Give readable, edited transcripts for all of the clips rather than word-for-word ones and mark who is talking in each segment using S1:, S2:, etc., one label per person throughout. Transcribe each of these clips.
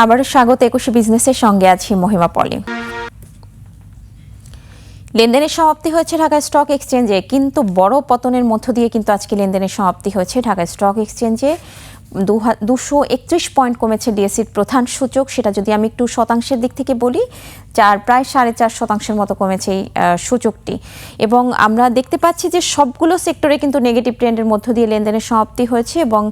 S1: আবার স্বাগত 21 বিজনেসের সঙ্গে আছি মহিমা পলি। লেনদেনের সমাপ্তি হয়েছে ঢাকা স্টক এক্সচেঞ্জে, কিন্তু বড় পতনের মধ্য দিয়ে কিন্তু আজকে লেনদেনের সমাপ্তি হয়েছে ঢাকা স্টক এক্সচেঞ্জে। 231 পয়েন্ট কমেছে ডিএসসির প্রধান সূচক। সেটা যদি আমি একটু শতাংশের দিক থেকে বলি, প্রায় 4.5% মতো কমেছে এই সূচকটি। এবং আমরা দেখতে পাচ্ছি যে সবগুলো সেক্টরে কিন্তু নেগেটিভ ট্রেন্ডের মধ্য দিয়ে লেনদেনের সমাপ্তি হয়েছে এবং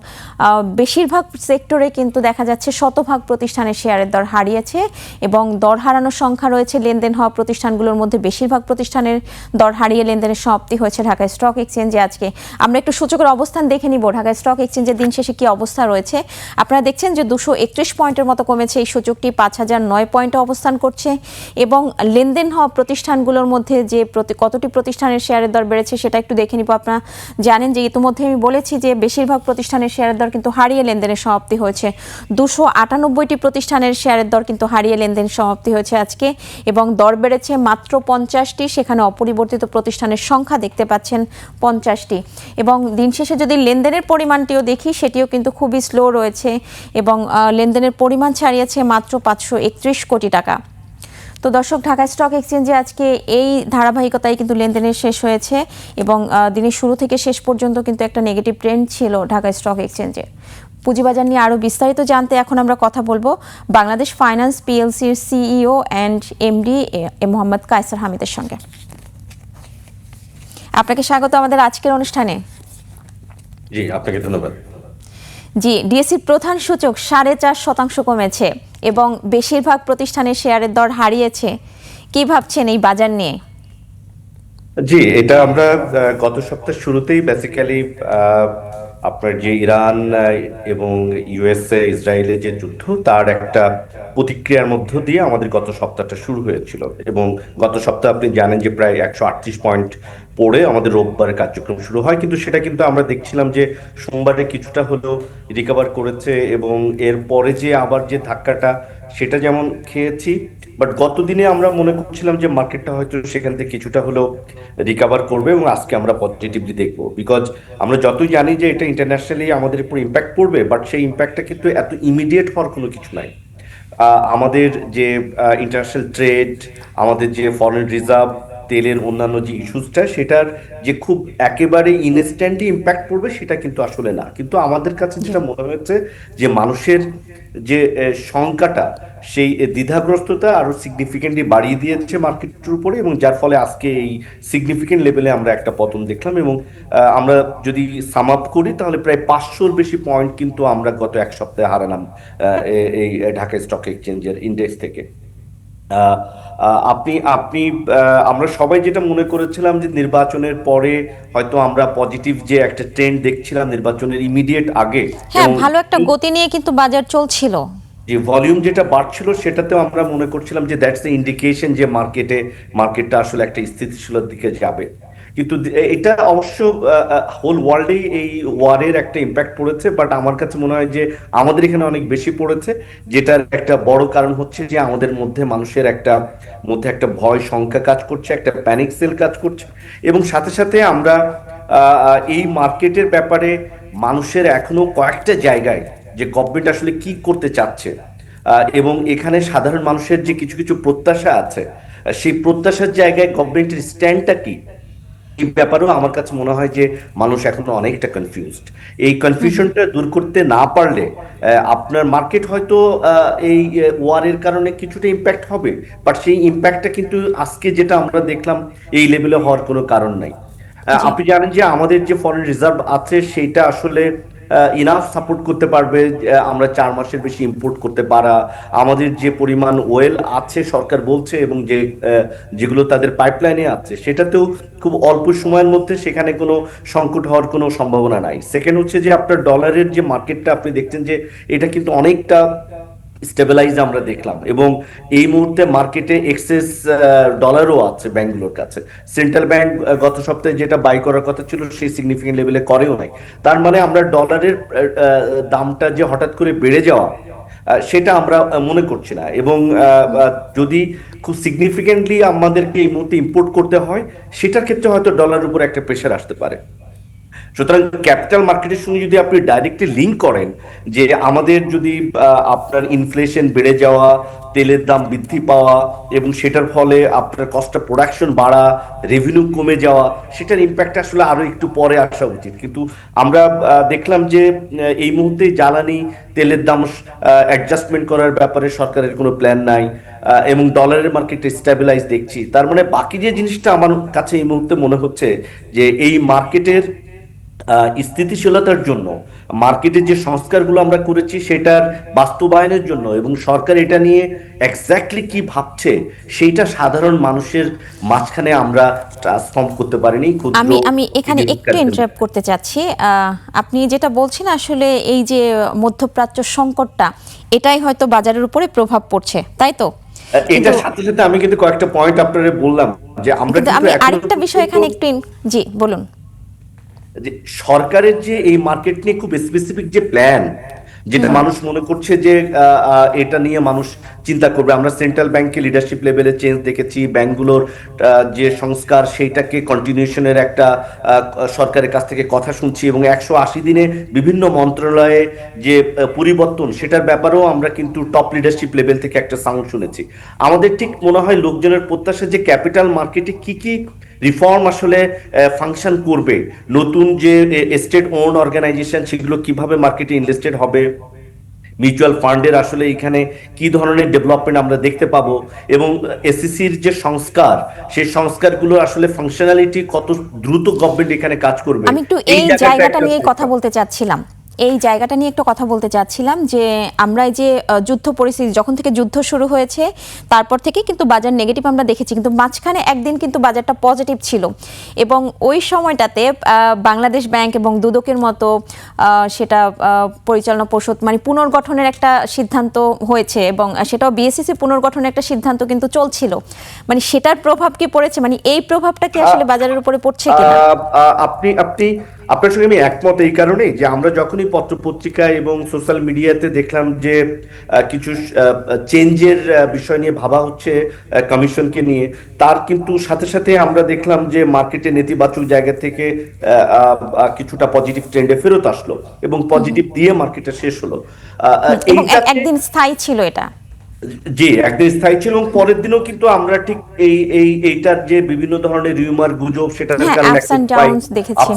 S1: বেশিরভাগ সেক্টরে কিন্তু দেখা যাচ্ছে শতভাগ প্রতিষ্ঠানের শেয়ারের দর হারিয়েছে এবং দর হারানোর সংখ্যা রয়েছে লেনদেন হওয়া প্রতিষ্ঠানগুলোর মধ্যে বেশিরভাগ প্রতিষ্ঠানের দর হারিয়ে লেনদেনের সমাপ্তি হয়েছে ঢাকা স্টক এক্সচেঞ্জে আজকে। আমরা একটু সূচকের অবস্থান দেখে নিব ঢাকা স্টক এক্সচেঞ্জের দিন শেষে কি অবস্থা রয়েছে। আপনারা দেখছেন যে 231 পয়েন্টের মতো কমেছে এই সূচকটি, 5009 পয়েন্টে অবস্থান করছে এবং লেনদেন হওয়া প্রতিষ্ঠানগুলোর মধ্যে যে কতটি প্রতিষ্ঠানের শেয়ারের দর বেড়েছে সেটা একটু দেখে নিব। আপনারা জানেন যে ইতিমধ্যে আমি বলেছি যে বেশিরভাগ প্রতিষ্ঠানের শেয়ারের দর কিন্তু হারিয়ে লেনদেনের সমাপ্তি হয়েছে। 298টি প্রতিষ্ঠানের শেয়ারের দর কিন্তু হারিয়ে লেনদেন সমাপ্তি হয়েছে আজকে এবং দর বেড়েছে মাত্র 50টি, সেখানে অপরিবর্তিত প্রতিষ্ঠানের সংখ্যা দেখতে পাচ্ছেন 50টি। এবং দিন শেষে যদি লেনদেনের পরিমাণটিও দেখি সেটিও কিন্তু খুবই স্লো রয়েছে এবং লেনদেনের পরিমাণ ছাড়িয়েছে মাত্র 531 কোটি টাকা। তো দর্শক, ঢাকা স্টক এক্সচেঞ্জে আজকে এই ধারাবাহিকতায় কিন্তু লেনদেনের শেষ হয়েছে এবং দিনের শুরু থেকে শেষ পর্যন্ত কিন্তু একটা নেগেটিভ ট্রেন্ড ছিল ঢাকা স্টক এক্সচেঞ্জে। পুঁজিবাজার নিয়ে আরও বিস্তারিত জানতে এখন আমরা কথা বলবো বাংলাদেশ ফাইন্যান্স পিএলসির CEO and MD Mohammad Kaisar হামিদের সঙ্গে। আপনাকে স্বাগত আমাদের আজকের অনুষ্ঠানে।
S2: জি, আপনাকে ধন্যবাদ।
S1: জি, ডিএসসির প্রধান সূচক 4.5% কমেছে এবং বেশিরভাগ প্রতিষ্ঠানের শেয়ারের দর হারিয়েছে। কি ভাবছেন এই বাজার নিয়ে?
S2: জি, এটা আমরা গত সপ্তাহের শুরুতেই বেসিক্যালি আপনার যে ইরান এবং ইউএসএ ইসরায়েলের যে যুদ্ধ, তার একটা প্রতিক্রিয়ার মধ্য দিয়ে আমাদের গত সপ্তাহটা শুরু হয়েছিল এবং গত সপ্তাহে আপনি জানেন যে প্রায় 138 পয়েন্ট পড়ে আমাদের রোববারের কার্যক্রম শুরু হয়, কিন্তু সেটা কিন্তু আমরা দেখছিলাম যে সোমবারে কিছুটা হলেও রিকভার করেছে এবং এরপরে যে আবার যে ধাক্কাটা সেটা যেমন খেয়েছি, বাট গত দিনে আমরা মনে করছিলাম যে মার্কেটটা হয়তো সেখান থেকে কিছুটা হলেও রিকভার করবে এবং আজকে আমরা পজিটিভলি দেখবো। বিকজ আমরা যতই জানি যে এটা ইন্টারন্যাশনালি আমাদের উপর ইম্প্যাক্ট পড়বে, বাট সেই ইম্প্যাক্টটা কিন্তু এত ইমিডিয়েট হওয়ার কোনো কিছু নাই। আমাদের যে ইন্টারন্যাশনাল ট্রেড, আমাদের যে ফরেন রিজার্ভ, তেলের অন্যান্য যে ইস্যুসটা, সেটার যে খুব একেবারে ইনস্ট্যান্টলি ইম্প্যাক্ট পড়বে সেটা কিন্তু আসলে না। কিন্তু আমাদের কাছে যেটা মনে হয়েছে যে মানুষের যে শঙ্কাটা, সেই দ্বিধাগ্রস্ততা আরো সিগনিফিকেন্টলি বাড়িয়ে দিয়েছে মার্কেটের উপরে এবং যার ফলে আজকে এই সিগনিফিকেন্ট লেভেলে আমরা একটা পতন দেখলাম এবং আমরা যদি সাম আপ করি তাহলে প্রায় 500-র বেশি পয়েন্ট কিন্তু আমরা গত এক সপ্তাহে হারালাম এই ঢাকা স্টক এক্সচেঞ্জের ইন্ডেক্স থেকে। আপনি আপনি আমরা সবাই যেটা মনে করেছিলাম যে নির্বাচনের পরে হয়তো আমরা পজিটিভ যে একটা ট্রেন্ড দেখছিলাম নির্বাচনের ইমিডিয়েট আগে,
S1: হ্যাঁ, ভালো একটা গতি নিয়ে কিন্তু বাজার চলছিল,
S2: যে ভলিউম যেটা বাড়ছিল সেটাতেও আমরা মনে করছিলাম যে দ্যাটস দ্য ইন্ডিকেশন যে মার্কেটটা আসলে একটা স্থিতিশীলতার দিকে যাবে। কিন্তু এটা অবশ্য হোল ওয়ার্ল্ডেই এই ওয়ারের একটা ইম্প্যাক্ট পড়েছে, বাট আমার কাছে মনে হয় যে আমাদের এখানে অনেক বেশি পড়েছে, যেটার একটা বড় কারণ হচ্ছে যে আমাদের মানুষের মধ্যে একটা ভয় শঙ্কা কাজ করছে, একটা প্যানিক সেল কাজ করছে এবং সাথে সাথে আমরা এই মার্কেটের ব্যাপারে মানুষের এখনো কয়েকটা জায়গায় যে গভর্নমেন্ট আসলে কি করতে চাচ্ছে এবং এখানে সাধারণ মানুষের যে কিছু কিছু প্রত্যাশা আছে, সেই প্রত্যাশার জায়গায় গভর্নমেন্টের স্ট্যান্ডটা কি, এই ব্যাপারেও আমার কাছে মনে হয় যে মানুষ এখনো অনেকটা কনফিউজড। এই কনফিউশনটা দূর করতে না পারলে আপনার মার্কেট হয়তো এই ওয়ারের কারণে কিছুটা ইম্প্যাক্ট হবে, বাট সেই ইম্প্যাক্টটা কিন্তু আজকে যেটা আমরা দেখলাম এই লেভেলে হওয়ার কোনো কারণ নাই। আপনি জানেন যে আমাদের যে ফরেন রিজার্ভ আছে সেটা আসলে ইনাফ সাপোর্ট করতে পারবে আমরা 4 মাসের বেশি ইম্পোর্ট করতে পারা। আমাদের যে পরিমাণ ওয়েল আছে সরকার বলছে এবং যেগুলো তাদের পাইপলাইনে আছে সেটাতেও খুব অল্প সময়ের মধ্যে সেখানে কোনো সংকট হওয়ার কোনো সম্ভাবনা নাই। সেকেন্ড হচ্ছে যে আপনার ডলারের যে মার্কেটটা আপনি দেখছেন যে এটা কিন্তু অনেকটা স্টেবিলাইজ আমরা দেখলাম এবং এই মুহূর্তে মার্কেটে এক্সেস ডলারও আছে ব্যাংকগুলোর কাছে। সেন্ট্রাল ব্যাংক গত সপ্তাহে যেটা বাই করার কথা ছিল সেই সিগনিফিকেন্ট লেভেলে করেও নাই। তার মানে আমরা ডলারের দামটা যে হঠাৎ করে বেড়ে যাওয়া সেটা আমরা মনে করছি না এবং যদি খুব সিগনিফিকেন্টলি আমাদেরকে এই মুহূর্তে ইম্পোর্ট করতে হয় সেটার ক্ষেত্রে হয়তো ডলারের উপর একটা প্রেশার আসতে পারে। সুতরাং ক্যাপিটাল মার্কেটের সঙ্গে যদি আপনি ডাইরেক্টলি লিঙ্ক করেন যে আমাদের যদি আপনার ইনফ্লেশন বেড়ে যাওয়া, তেলের দাম বৃদ্ধি পাওয়া এবং সেটার ফলে আপনার কস্ট অফ প্রোডাকশন বাড়া, রেভিনিউ কমে যাওয়া, সেটার ইম্প্যাক্ট আসলে আরো একটু পরে আসা উচিত। কিন্তু আমরা দেখলাম যে এই মুহূর্তে জ্বালানি তেলের দাম অ্যাডজাস্টমেন্ট করার ব্যাপারে সরকারের কোনো প্ল্যান নাই, এবং ডলারের মার্কেটে স্টেবিলাইজ দেখছি। তার মানে বাকি যে জিনিসটা আমার কাছে এই মুহূর্তে মনে হচ্ছে যে এই মার্কেটের স্থিতিশীলতার জন্য, মার্কেটের যে সংস্কারগুলো আমরা করেছি সেটার বাস্তবায়নের জন্য, এবং সরকার এটা নিয়ে এক্স্যাক্টলি কি ভাবছে সেইটা সাধারণ মানুষের মাঝখানে আমরা ট্রান্সফর্ম করতে পারিনি।
S1: আমি আমি এখানে একটু ইন্টারাপ্ট করতে চাচ্ছি। আপনি যেটা বলছেন আসলে এই যে মধ্যপ্রাচ্য সংকটটা, এটাই হয়তো বাজারের উপরে প্রভাব পড়ছে, তাই তো?
S2: এটার সাথে সাথে আমি কিন্তু কয়েকটা পয়েন্ট আপনাদের বললাম যে আমরা কিন্তু
S1: আমি আরেকটা বিষয় এখানে একটু জি বলুন।
S2: যে সরকারের যে এই মার্কেট নিয়ে খুব স্পেসিফিক যে প্ল্যান, যেটা মানুষ মনে করছে যে এটা নিয়ে মানুষ চিন্তা করবে। আমরা সেন্ট্রাল ব্যাংকে লিডারশিপ লেভেলে চেঞ্জ দেখেছি, ব্যাংকগুলোর যে সংস্কার সেইটাকে কন্টিনিউশনের একটা সরকারের কাছ থেকে কথা শুনছি, এবং 180 দিনে বিভিন্ন মন্ত্রণালয়ে যে পরিবর্তন সেটার ব্যাপারেও আমরা কিন্তু টপ লিডারশিপ লেভেল থেকে একটা সাউন্ড শুনেছি। আমাদের ঠিক মনে হয় লোকজনের প্রত্যাশা যে ক্যাপিটাল মার্কেটে কি কি রিফর্ম আসলে ফাংশন করবে, নতুন যে স্টেট ওন অর্গানাইজেশন সেগুলো কিভাবে মার্কেটে ইনভেস্টেড হবে, মিউচুয়াল ফান্ডের আসলে এখানে কি ধরনের ডেভেলপমেন্ট আমরা দেখতে পাবো, এবং এসইসির যে সংস্কার, সেই সংস্কারগুলো আসলে ফাংশনালিটি কত দ্রুত গভর্নমেন্ট এখানে কাজ করবে।
S1: আমি একটু এই জায়গাটা নিয়ে কথা বলতে চাচ্ছিলাম, যে আমরা এই যে যুদ্ধ পরিস্থিতি, যখন থেকে যুদ্ধ শুরু হয়েছে তারপর থেকে কিন্তু বাজার নেগেটিভ আমরা দেখেছি, কিন্তু মাঝখানে একদিন কিন্তু বাজারটা পজিটিভ ছিল, এবং ওই সময়টাতে বাংলাদেশ ব্যাংক এবং দুদকের মতো সেটা পরিচালনা পর্ষদ মানে পুনর্গঠনের একটা সিদ্ধান্ত হয়েছে, এবং সেটাও বিএসসিসি পুনর্গঠনের একটা সিদ্ধান্ত কিন্তু চলছিল। মানে সেটার প্রভাব কি পড়েছে, মানে এই প্রভাবটা কি আসলে বাজারের উপরে পড়ছে কিনা?
S2: আপনার সঙ্গে আমি একমত এই কারণেই যে আমরা যখনই পত্র পত্রিকা এবং সোশ্যাল মিডিয়াতে দেখলাম যে কিছু চেঞ্জের বিষয় নিয়ে ভাবা হচ্ছে কমিশনকে নিয়ে, তার কিন্তু সাথে সাথে আমরা দেখলাম যে মার্কেটে নেতিবাচক জায়গা থেকে কিছুটা পজিটিভ ট্রেন্ডে ফেরত আসলো, এবং পজিটিভ দিয়ে মার্কেটে শেষ হলো।
S1: একদিন স্থায়ী ছিল এটা,
S2: জি একদিন স্থায়ী ছিল, এবং পরের দিনও কিন্তু আমরা ঠিক এইটার যে বিভিন্ন ধরনের রিউমার গুজব সেটার কারণে আপস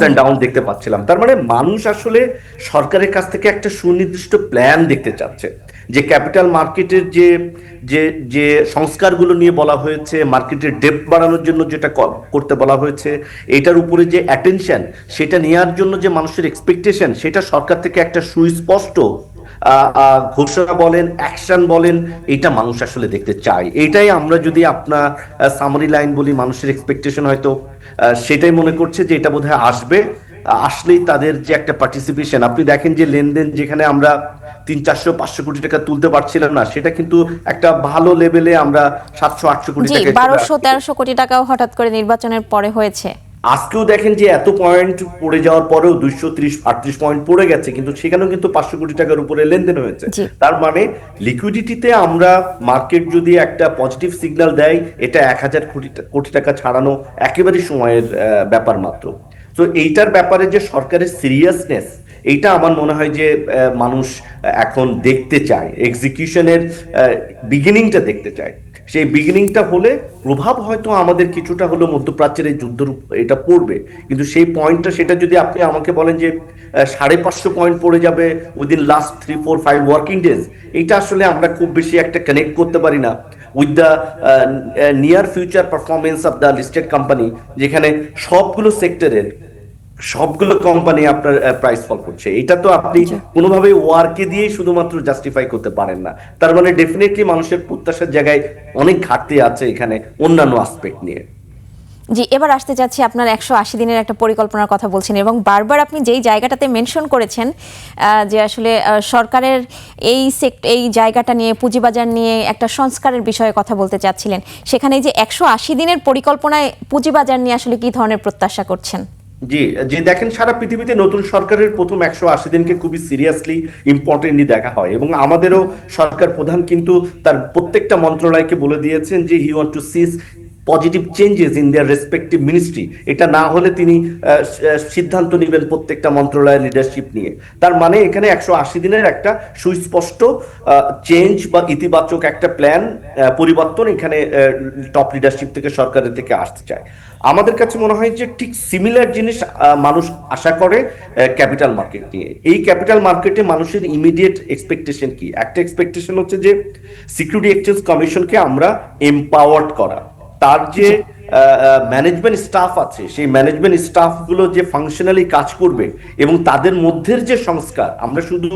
S2: এন্ড ডাউন দেখতে পাচ্ছিলাম। তার মানে মানুষ আসলে সরকারের কাছ থেকে একটা সুনির্দিষ্ট প্ল্যান দেখতে চাচ্ছে, যে ক্যাপিটাল মার্কেটের যে যে যে সংস্কারগুলো নিয়ে বলা হয়েছে, মার্কেটের ডেপথ বাড়ানোর জন্য যেটা করতে বলা হয়েছে, এটার উপরে যে অ্যাটেনশন সেটা নেওয়ার জন্য যে মানুষের এক্সপেকটেশন, সেটা সরকার থেকে একটা সুস্পষ্ট ঘোষণা বলেন, অ্যাকশন বলেন, এটা মানুষ আসলে দেখতে চায়। এইটাই আমরা যদি আপনার সামারি লাইন বলি, মানুষের এক্সপেকটেশন হয়তো সেটাই মনে করছে যে এটা বোধহয় আসবে। আসলেই তাদের যে একটা পার্টিসিপেশন, আপনি দেখেন যে লেনদেন যেখানে আমরা 300-400 কোটি টাকা তুলতে পারছিলাম না, সেটা কিন্তু একটা ভালো লেভেলে আমরা 700-800 কোটি টাকা,
S1: 1200-1300 কোটি টাকাও হঠাৎ করে নির্বাচনের পরে হয়েছে।
S2: আজকেও দেখেন যে এত পয়েন্ট পড়ে যাওয়ার পরেও 230-38 পয়েন্ট পড়ে গেছে, কিন্তু সেখানেও কিন্তু 500 কোটি টাকার উপরে লেনদেন হয়েছে। তার মানে লিকুইডিটিতে আমরা মার্কেট যদি একটা পজিটিভ সিগন্যাল দেয়, এটা 1000 কোটি টাকা ছাড়ানো একেবারে সময়ের ব্যাপার মাত্র। তো এইটার ব্যাপারে যে সরকারের সিরিয়াসনেস, এইটা আমার মনে হয় যে মানুষ এখন দেখতে চায়, এক্সিকিউশনের বিগিনিংটা দেখতে চায়। সেই বিগিনিংটা হলে প্রভাব হয়তো আমাদের কিছুটা হলো মধ্যপ্রাচ্যের এই যুদ্ধের এটা পড়বে, কিন্তু সেই পয়েন্টটা, সেটা যদি আপনি আমাকে বলেন যে 550 পয়েন্ট পড়ে যাবে উইদিন লাস্ট 3-4-5 ওয়ার্কিং ডেজ, এটা আসলে আমরা খুব বেশি একটা কানেক্ট করতে পারি না with the near future performance of the listed company, যেখানে সবগুলো সেক্টরের সবগুলো কোম্পানি আপনার প্রাইস ফল করছে। এটা তো আপনি কোনোভাবে ওয়ার্কে দিয়ে শুধুমাত্র জাস্টিফাই করতে পারেন না। তার মানে ডেফিনেটলি মানুষের প্রত্যাশার জায়গায় অনেক ঘাটতি আছে এখানে অন্যান্য আসপেক্ট নিয়ে।
S1: জি, এবার আসতে যাচ্ছি আপনার 180 দিনের একটা পরিকল্পনার কথা বলছেন, এবং বারবার আপনি যেই জায়গাটাতে মেনশন করেছেন যে আসলে সরকারের এই জায়গাটা নিয়ে, পুঁজিবাজার নিয়ে একটা সংস্কারের বিষয়ে কথা বলতে চাচ্ছিলেন, সেখানে যে 180 দিনের পরিকল্পনায় পুঁজিবাজার নিয়ে আসলে কি ধরনের প্রত্যাশা করছেন?
S2: জি, যে দেখেন সারা পৃথিবীতে নতুন সরকারের প্রথম 180 দিনকে খুবই সিরিয়াসলি ইম্পর্টেন্টলি দেখা হয়, এবং আমাদেরও সরকার প্রধান কিন্তু তার প্রত্যেকটা মন্ত্রণালয়কে বলে দিয়েছেন যে he want to sees positive changes in their respective ministry. এটা না হলে তিনি সিদ্ধান্ত নেবেন প্রত্যেকটা মন্ত্রণালয়ের লিডারশিপ নিয়ে। তার মানে এখানে 180 দিনের একটা সুস্পষ্ট চেঞ্জ বা ইতিবাচক একটা প্ল্যান পরিবর্তন এখানে টপ লিডারশিপ থেকে, সরকারের থেকে আসতে চায়। আমাদের কাছে মনে হয় যে ঠিক সিমিলার জিনিস মানুষ আশা করে ক্যাপিটাল মার্কেট নিয়ে। এই ক্যাপিটাল মার্কেটে মানুষের ইমিডিয়েট এক্সপেকটেশন কি? একটা এক্সপেকটেশন হচ্ছে যে সিকিউরিটি এক্সচেঞ্জ কমিশনকে আমরা এম্পাওয়ার্ড করা, তার যে ম্যানেজমেন্ট স্টাফ আছে সেই ম্যানেজমেন্ট স্টাফগুলো যে ফাংশনালি কাজ করবে এবং তাদের মধ্যের যে সংস্কার, আমরা শুধু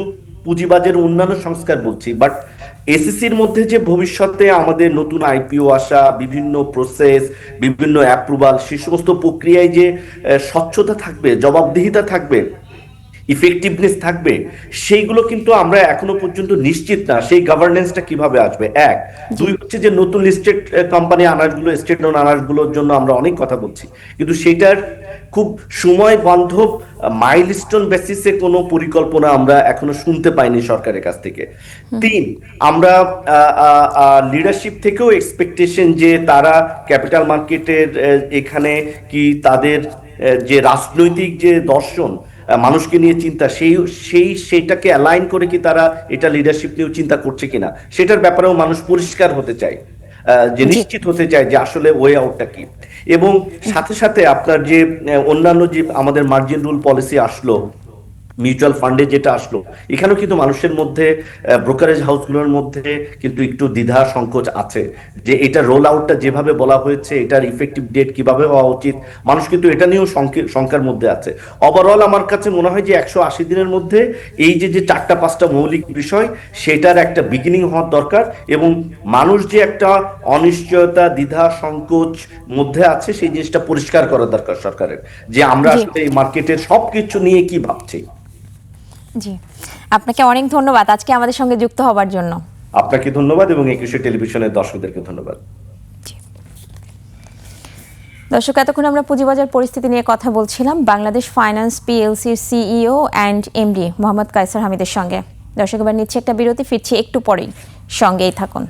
S2: পুঁজিবাজারের অন্যান্য সংস্কার বলছি, বাট এসিসির মধ্যে যে ভবিষ্যতে আমাদের নতুন আইপিও আসা, বিভিন্ন প্রসেস, বিভিন্ন অ্যাপ্রুভাল, সেই সমস্ত প্রক্রিয়ায় যে স্বচ্ছতা থাকবে, জবাবদিহিতা থাকবে, ইফেক্টিভনেস থাকবে, সেইগুলো কিন্তু আমরা এখনো পর্যন্ত নিশ্চিত না সেই গভর্নেন্সটা কিভাবে আসবে। এক, দুই হচ্ছে যে নতুন লিস্টেড কোম্পানি আনারগুলো, স্টেট লোন আনারগুলোর জন্য আমরা অনেক কথা বলছি, কিন্তু সেটার খুব সময় বান্ধব মাইলস্টোন বেসিসে কোনো পরিকল্পনা আমরা এখনো শুনতে পাইনি সরকারের কাছ থেকে। তিন, আমরা লিডারশিপ থেকেও এক্সপেকটেশন যে তারা ক্যাপিটাল মার্কেটের এখানে কি তাদের যে রাজনৈতিক যে দর্শন, মানুষকে নিয়ে চিন্তা, সেইটাকে অ্যালাইন করে কি তারা এটা লিডারশিপ নিয়েও চিন্তা করছে কিনা, সেটার ব্যাপারেও মানুষ পরিষ্কার হতে চায়, যে নিশ্চিত হতে চায় যে আসলে ওয়ে আউটটা কি। এবং সাথে সাথে আপনার যে অন্যান্য যে আমাদের মার্জিন রুল পলিসি আসলো, মিউচুয়াল ফান্ডে যেটা আসলো, এখানেও কিন্তু মানুষের মধ্যে, ব্রোকারেজ হাউসগুলোর মধ্যে কিন্তু একটু দ্বিধা সংকোচ আছে যে এটা রোল আউটটা যেভাবে বলা হয়েছে, এটার ইফেক্টিভ ডেট কিভাবে হওয়া উচিত, মানুষ কিন্তু এটা নিয়েও শঙ্কার মধ্যে আছে। ওভারঅল আমার কাছে মনে হয় যে 180 দিনের মধ্যে এই যে 4-5টা মৌলিক বিষয়, সেটার একটা বিগিনিং হওয়ার দরকার, এবং মানুষ যে একটা অনিশ্চয়তা, দ্বিধা সংকোচ মধ্যে আছে, সেই জিনিসটা পরিষ্কার করা দরকার সরকারের, যে আমরা আসলে এই মার্কেটের সবকিছু নিয়ে কি ভাবছি।
S1: জি, আপনাকে অনেক ধন্যবাদ আজকে আমাদের সঙ্গে যুক্ত হবার জন্য।
S2: আপনাকে ধন্যবাদ এবং একুশে টেলিভিশনের দর্শকদেরকে ধন্যবাদ।
S1: দর্শক, এতক্ষণ আমরা পুঁজিবাজার পরিস্থিতি নিয়ে কথা বলছিলাম বাংলাদেশ ফাইন্যান্স পিএলসির CEO and MD Mohammad Kaisar হামিদের সঙ্গে। দর্শক, এবার নিচ্ছে একটা বিরতি, ফিরছি একটু পরেই, সঙ্গেই থাকুন।